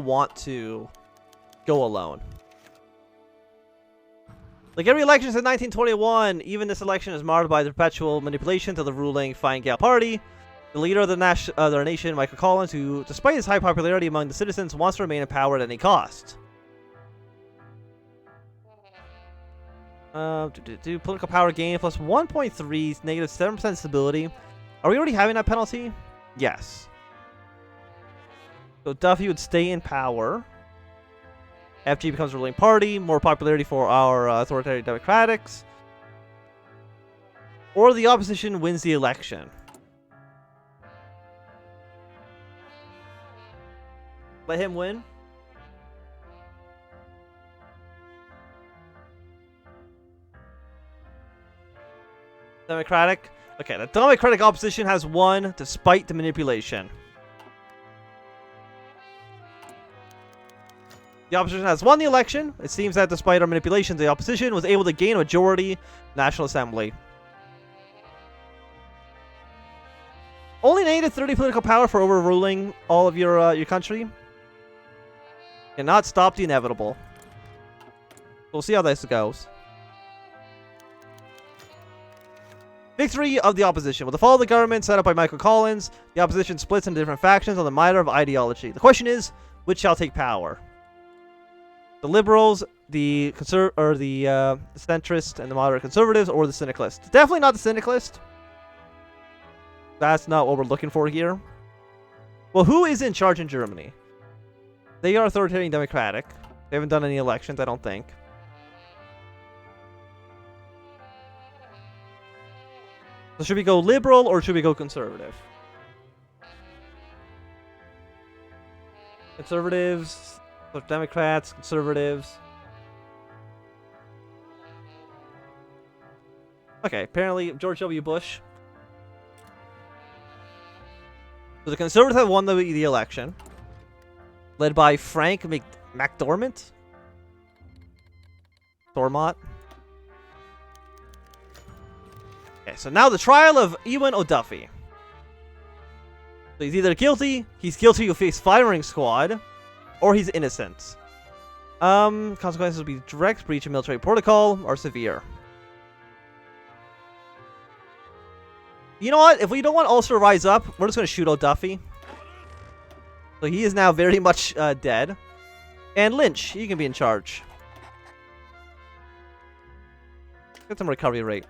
want to go alone. Like every election since 1921, even this election is marred by the perpetual manipulation to the ruling Fine Gael party. The leader of the nation, Michael Collins, who, despite his high popularity among the citizens, wants to remain in power at any cost. Political power gain plus 1.3, negative 7% stability. Are we already having that penalty? Yes. So Duffy would stay in power. FG becomes a ruling party, more popularity for our authoritarian democratics. Or the opposition wins the election. Let him win. Democratic. Okay, the democratic opposition has won despite the manipulation. The opposition has won the election. It seems that despite our manipulations, the opposition was able to gain a majority National Assembly. Only needed 30 political power for overruling all of your country. Cannot stop the inevitable. We'll see how this goes. Victory of the opposition. With the fall of the government set up by Michael Collins, the opposition splits into different factions on the matter of ideology. The question is, which shall take power? The liberals, the centrist, and the moderate conservatives, or the syndicalists? Definitely not the syndicalist. That's not what we're looking for here. Well, who is in charge in Germany? They are authoritarian democratic. They haven't done any elections, I don't think. So should we go liberal or should we go conservative? Conservatives, so Democrats, conservatives. Okay, apparently George W. Bush. So the conservatives have won the election. Led by Frank McDormand? Dormont. Okay, so now the trial of Ewan O'Duffy. So he's either guilty, he's guilty of his firing squad, or he's innocent. Consequences will be direct breach of military protocol or severe. You know what? If we don't want Ulster to rise up, we're just going to shoot O'Duffy. So he is now very much dead. And Lynch, he can be in charge. Get some recovery rate.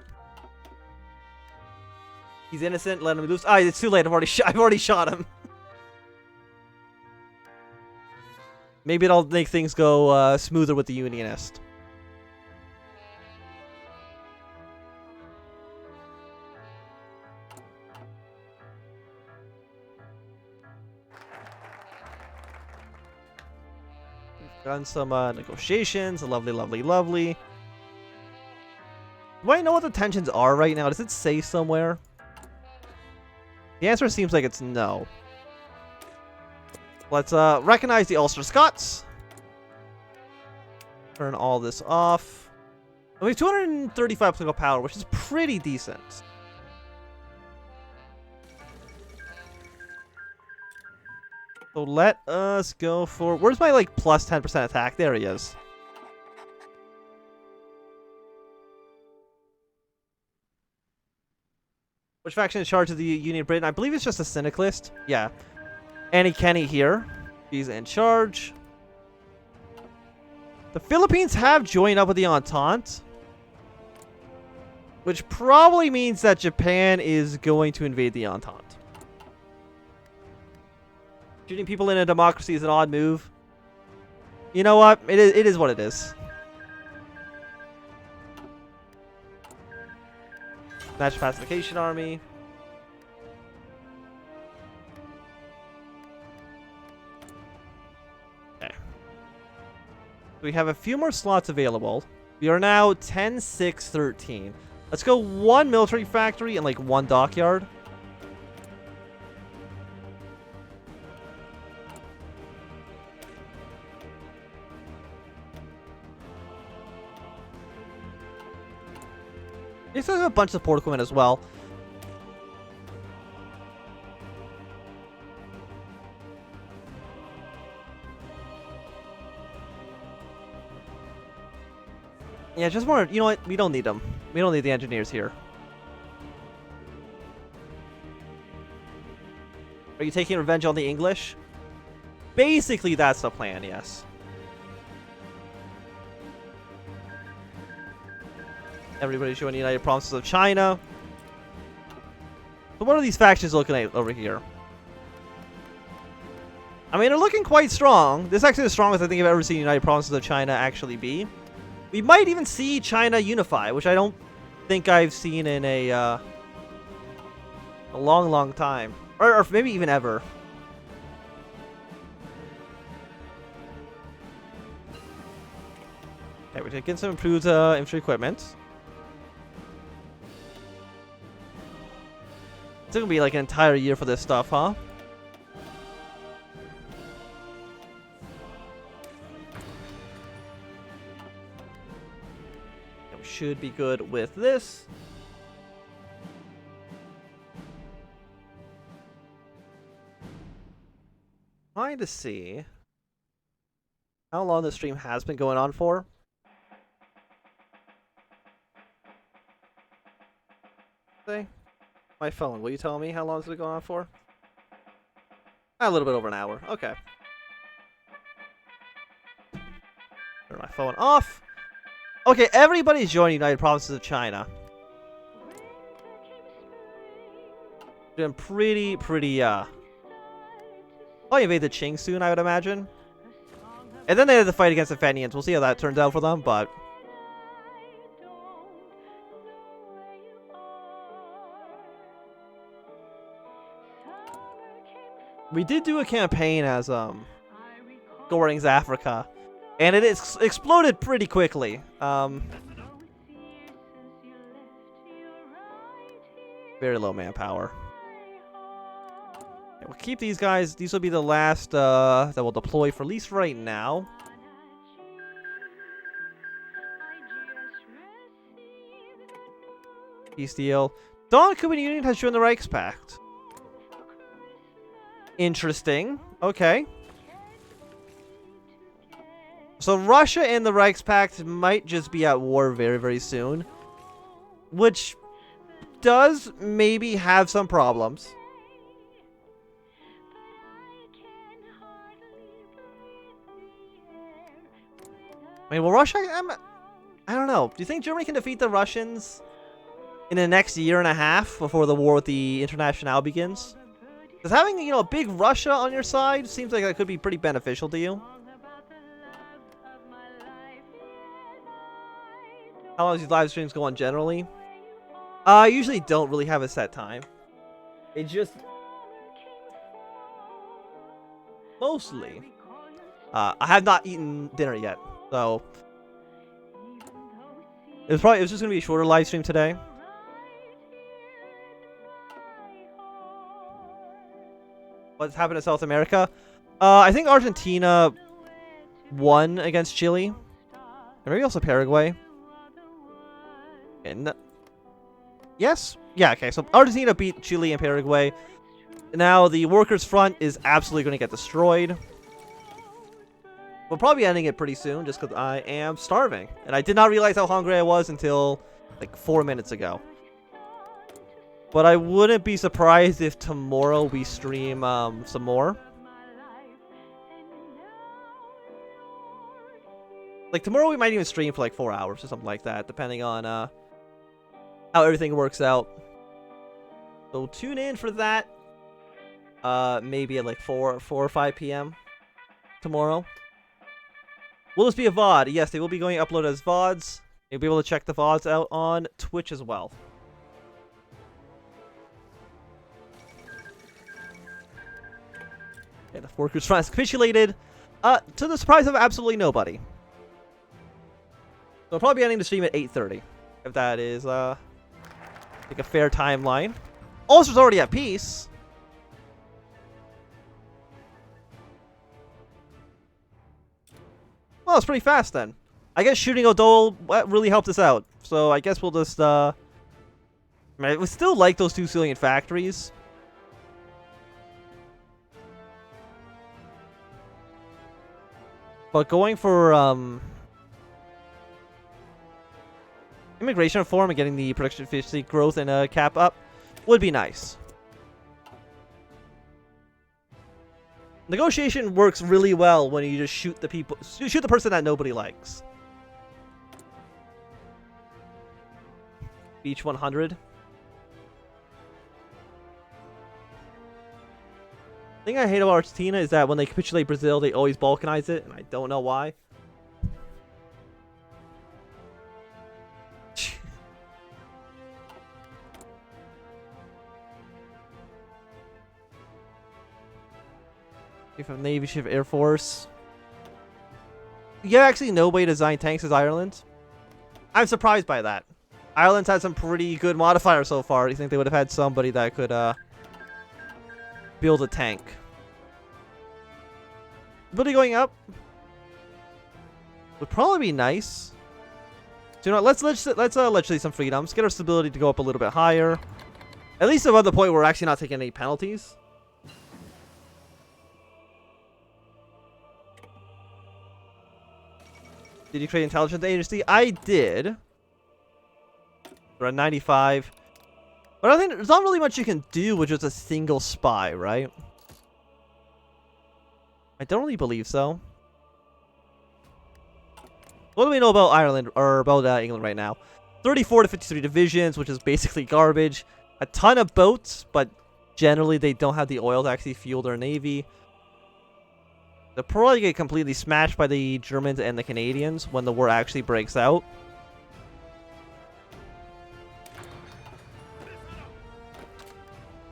He's innocent. Let him loose. Ah, it's too late. I've already shot him. Maybe it'll make things go smoother with the Unionist. Done some negotiations. Lovely, lovely, lovely. Do I know what the tensions are right now? Does it say somewhere? The answer seems like it's no. Let's recognize the Ulster Scots. Turn all this off. And we have 235 political power, which is pretty decent. So let us go for... Where's my, like, plus 10% attack? There he is. Which faction is in charge of the Union of Britain? I believe it's just a syndicalist. Yeah. Annie Kenny here. She's in charge. The Philippines have joined up with the Entente. Which probably means that Japan is going to invade the Entente. Shooting people in a democracy is an odd move. You know what? It is what it is. National Pacification Army. Okay. We have a few more slots available. We are now 10, 6, 13. Let's go one military factory and like one dockyard. These have a bunch of support equipment as well. Yeah, just more. You know what? We don't need them. We don't need the engineers here. Are you taking revenge on the English? Basically, that's the plan, yes. Everybody's showing the United Provinces of China. So what are these factions looking at over here? I mean, they're looking quite strong. This is actually the strongest I think I've ever seen United Provinces of China actually be. We might even see China unify, which I don't think I've seen in a long, long time. Or maybe even ever. Okay, we're taking some improved infantry equipment. It's gonna be like an entire year for this stuff, huh? Yeah, we should be good with this. Trying to see how long the stream has been going on for. Say, my phone. Will you tell me how long has it been going on for? A little bit over an hour. Okay. Turn my phone off. Okay, everybody's joining United Provinces of China. Doing pretty. Probably invade the Qing soon, I would imagine. And then they have to fight against the Fenians. We'll see how that turns out for them, but we did do a campaign as Goring's Africa, and it exploded pretty quickly. Very low manpower. Okay, we'll keep these guys. These will be the last that we'll deploy for at least right now. Peace deal. Dawn Cuban Union has joined the Reichspakt. Interesting. Okay. So Russia and the Reichspakt might just be at war very, very soon. Which does maybe have some problems. I mean, will Russia... I don't know. Do you think Germany can defeat the Russians in the next year and a half before the war with the Internationale begins? Because having, you know, a big Russia on your side seems like that could be pretty beneficial to you. How long do these live streams go on generally? I usually don't really have a set time. It just... mostly. I have not eaten dinner yet, so... It was just going to be a shorter live stream today. What's happened in South America? I think Argentina won against Chile. And maybe also Paraguay. And yes? Yeah, okay. So Argentina beat Chile and Paraguay. Now the Workers' Front is absolutely going to get destroyed. We'll probably be ending it pretty soon just because I am starving. And I did not realize how hungry I was until like 4 minutes ago. But I wouldn't be surprised if tomorrow we stream some more. Like tomorrow we might even stream for like 4 hours or something like that, depending on how everything works out. So tune in for that. Maybe at like 4 or 5 p.m. tomorrow. Will this be a VOD? Yes, they will be going upload as VODs. You'll be able to check the VODs out on Twitch as well. Okay, the Workers' Front has capitulated, to the surprise of absolutely nobody. So I'll probably be ending the stream at 8:30, if that is like a fair timeline. Ulster's already at peace. Well, it's pretty fast then. I guess shooting O'Dole really helped us out. So I guess we'll just I mean, we still like those 2 salient factories. But going for Immigration reform and getting the production efficiency growth and cap up would be nice. Negotiation works really well when you just shoot the person that nobody likes. Beach 100. The thing I hate about Argentina is that when they capitulate Brazil, they always balkanize it, and I don't know why. If Navy, ship, Air Force. Yeah, actually, no way to design tanks as Ireland. I'm surprised by that. Ireland's had some pretty good modifiers so far. Do you think they would have had somebody that could build a tank? Ability going up would probably be nice. So, you know what, let's legislate some freedoms. Get our stability to go up a little bit higher. At least above the point where we're actually not taking any penalties. Did you create intelligence agency? I did. We're at 95. But I think there's not really much you can do with just a single spy, right? I don't really believe so. What do we know about Ireland, or about England right now? 34 to 53 divisions, which is basically garbage. A ton of boats, but generally they don't have the oil to actually fuel their navy. They'll probably get completely smashed by the Germans and the Canadians when the war actually breaks out.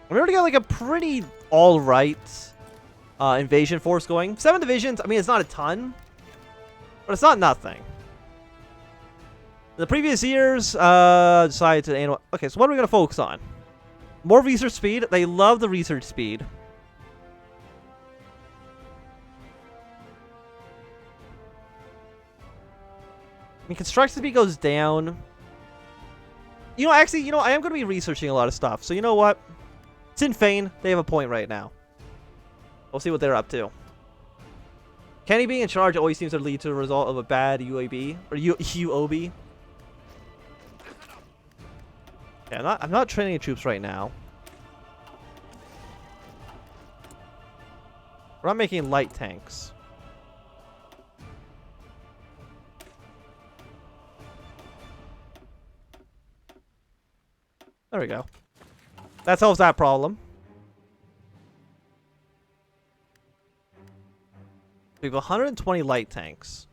We already got like a pretty alright invasion force going. 7 divisions, I mean, it's not a ton, but it's not nothing. In the previous years, decided to... Okay, so what are we going to focus on? More research speed. They love the research speed. I mean, construction speed goes down. You know, actually, you know, I am going to be researching a lot of stuff. So, you know what? Sinn Fein, they have a point right now. We'll see what they're up to. Kenny being in charge always seems to lead to the result of a bad UAB. Or UOB. Yeah, I'm not training troops right now. We're not making light tanks. There we go. That solves that problem. We have 120 light tanks.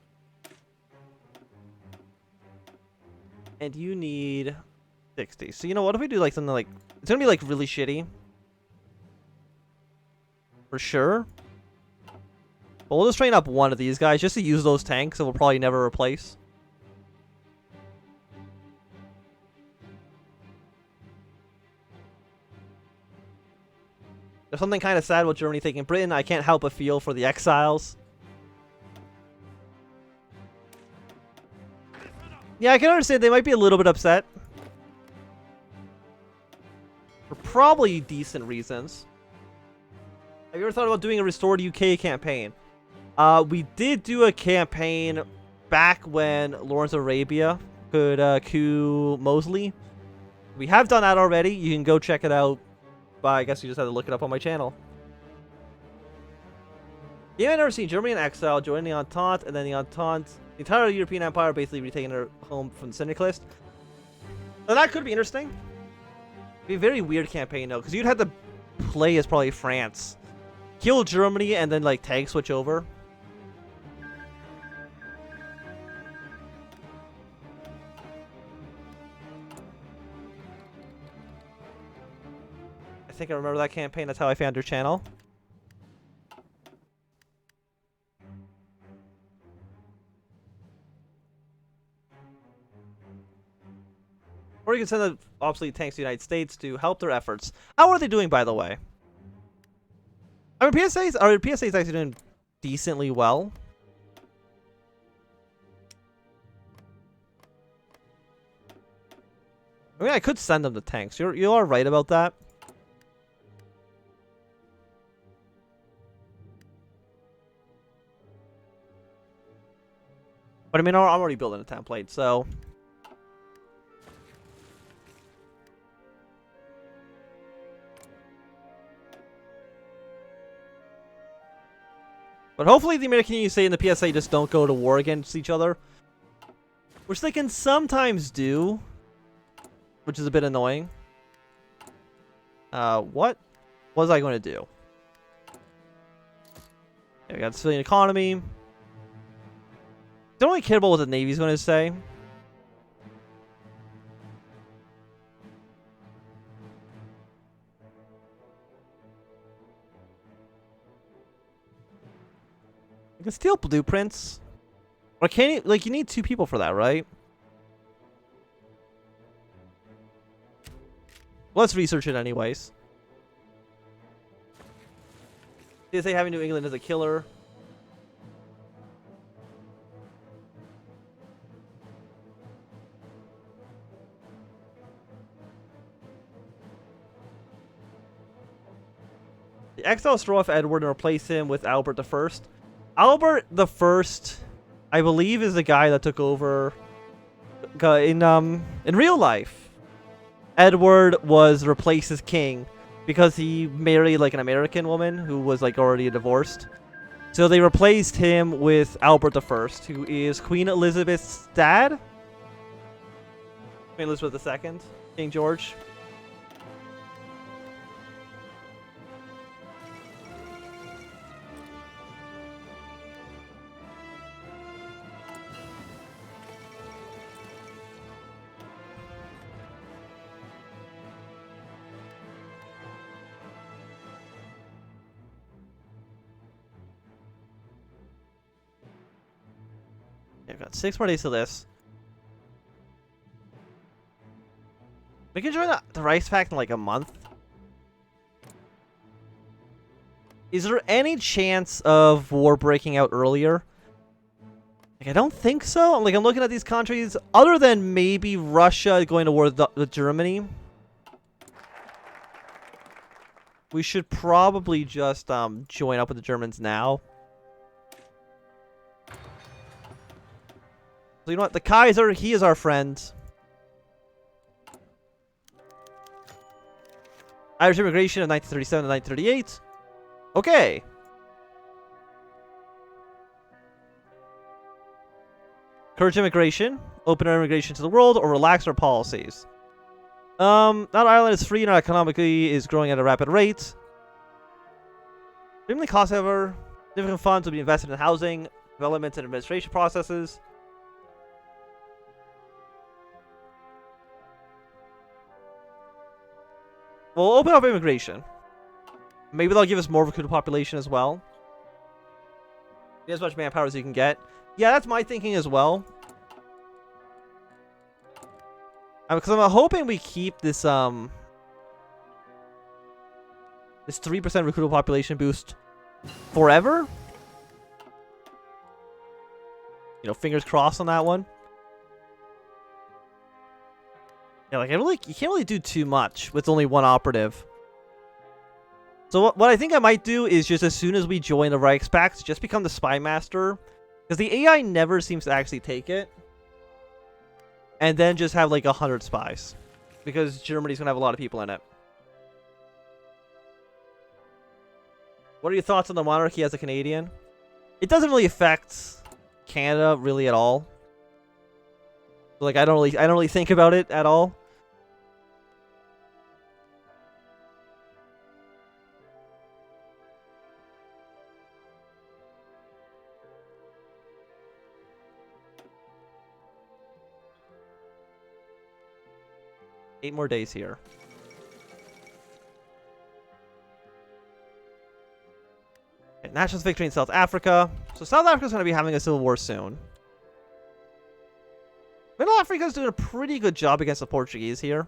And you need 60. So you know what, if we do like something like... It's gonna be like really shitty. For sure. But we'll just train up one of these guys just to use those tanks that we'll probably never replace. There's something kind of sad with Germany taking Britain. I can't help but feel for the exiles. Yeah, I can understand they might be a little bit upset. For probably decent reasons. Have you ever thought about doing a Restored UK campaign? We did do a campaign back when Lawrence of Arabia could coup Mosley. We have done that already. You can go check it out. But I guess you just have to look it up on my channel. Yeah, I've never seen Germany in exile, joining the Entente, and then the Entente, the entire European Empire basically retaking their home from the Syndicalists. So that could be interesting. It'd be a very weird campaign though, because you'd have to play as probably France. Kill Germany and then like tag switch over. I think I remember that campaign. That's how I found your channel. Or you can send the obsolete tanks to the United States to help their efforts. How are they doing, by the way? I mean, PSA's actually doing decently well. I mean, I could send them the tanks. You are right about that. But I mean, I'm already building a template, so... But hopefully the American USA and the PSA just don't go to war against each other. Which they can sometimes do. Which is a bit annoying. What was I going to do? Yeah, we got civilian economy. Don't really care about what the Navy's going to say. You can steal blueprints. Or can you, like, you need 2 people for that, right? Let's research it anyways. They say having New England is a killer. The exiles throw off Edward and replace him with Albert the First. Albert the First, I believe, is the guy that took over in real life. Edward was replaced as king because he married like an American woman who was like already divorced. So they replaced him with Albert the First, who is Queen Elizabeth's dad. Queen Elizabeth II, King George. I've got 6 more days to this. We can join the Reichspakt in like a month. Is there any chance of war breaking out earlier? Like, I don't think so. Like, I'm looking at these countries, other than maybe Russia going to war with Germany. We should probably just join up with the Germans now. So you know what? The Kaiser, he is our friend. Irish immigration in 1937 to 1938. Okay. Encourage immigration. Open our immigration to the world or relax our policies. Not Ireland is free, not economically is growing at a rapid rate. Extremely cost, however. Significant funds will be invested in housing, development, and administration processes. We'll open up immigration. Maybe they'll give us more recruited population as well. Get as much manpower as you can get. Yeah, that's my thinking as well. Because I'm hoping we keep this this 3% recruitable population boost forever. You know, fingers crossed on that one. Yeah, like you can't really do too much with only one operative. So what I think I might do is just as soon as we join the Reichspakt, just become the spy master, because the AI never seems to actually take it. And then just have like 100 spies, because Germany's gonna have a lot of people in it. What are your thoughts on the monarchy as a Canadian? It doesn't really affect Canada really at all. Like I don't really think about it at all. Eight more days here. Okay, nationalist victory in South Africa. So South Africa's going to be having a civil war soon. Middle Africa's doing a pretty good job against the Portuguese here.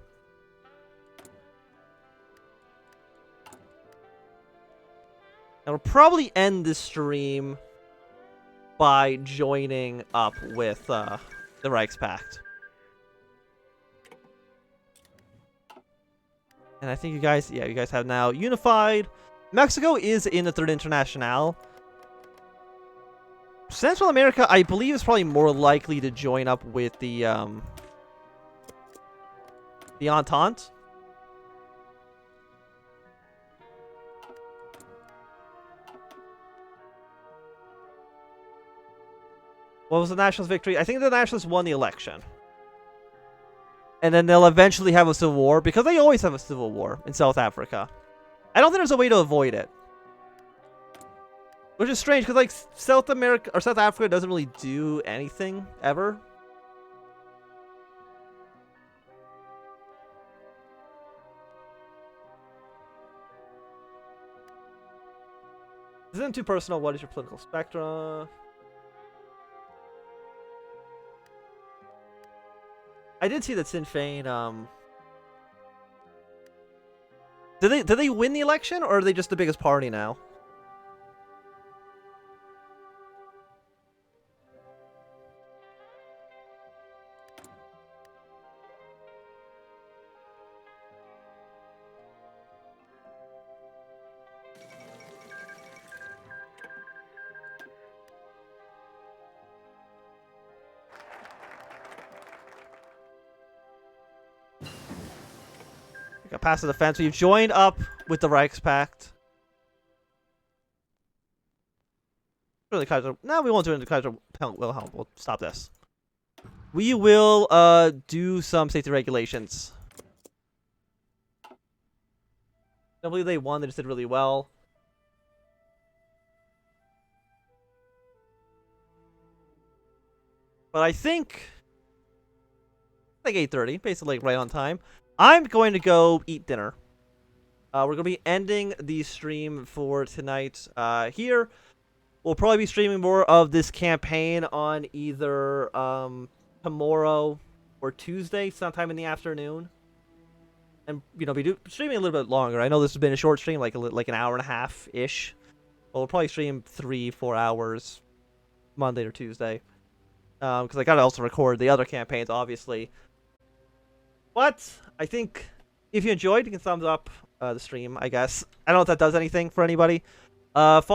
And we'll probably end this stream by joining up with the Reichspakt. And I think you guys have now unified. Mexico is in the Third International. Central America, I believe, is probably more likely to join up with the Entente. What was the Nationalist victory? I think the Nationalists won the election. And then they'll eventually have a civil war, because they always have a civil war in South Africa. I don't think there's a way to avoid it. Which is strange, because like South America or South Africa doesn't really do anything ever. This isn't too personal. What is your political spectrum? I did see that Sinn Féin. Did they win the election, or are they just the biggest party now? Got past the defense. We've joined up with the Reichspakt. Really, Kaiser. No, we won't do it into Kaiser Wilhelm. We'll stop this. We will do some safety regulations. I believe they won. They just did really well. But I think like 8:30, basically right on time. I'm going to go eat dinner. We're going to be ending the stream for tonight here. We'll probably be streaming more of this campaign on either tomorrow or Tuesday, sometime in the afternoon. And, you know, be streaming a little bit longer. I know this has been a short stream, like an hour and a half-ish. But we'll probably stream 3-4 hours Monday or Tuesday. Because I got to also record the other campaigns, obviously. But I think if you enjoyed, you can thumbs up the stream, I guess. I don't know if that does anything for anybody. Follow